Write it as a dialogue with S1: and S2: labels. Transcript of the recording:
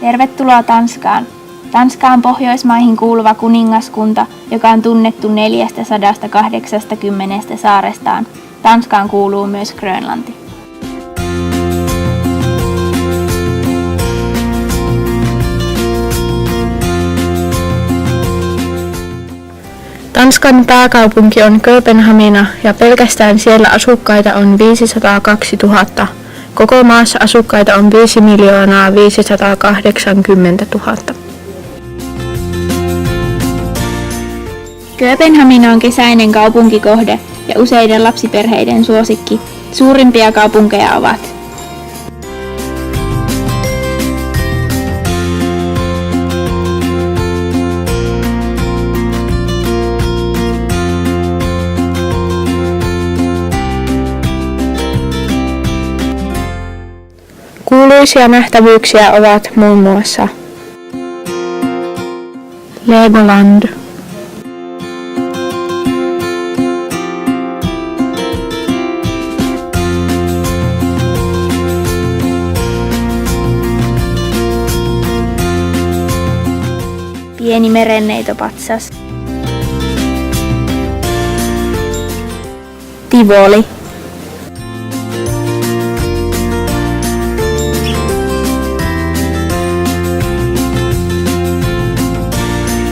S1: Tervetuloa Tanskaan. Tanska on Pohjoismaihin kuuluva kuningaskunta, joka on tunnettu 480 saarestaan. Tanskaan kuuluu myös Grönlanti.
S2: Tanskan pääkaupunki on Kööpenhamina ja pelkästään siellä asukkaita on 502 000. Koko maassa asukkaita on 5 580 000.
S1: Kööpenhamina on kesäinen kaupunkikohde ja useiden lapsiperheiden suosikki. Suurimpia kaupunkeja ovat
S2: Kuuluisia nähtävyyksiä ovat muun muassa Legoland,
S1: pieni merenneitopatsas,
S2: Tivoli,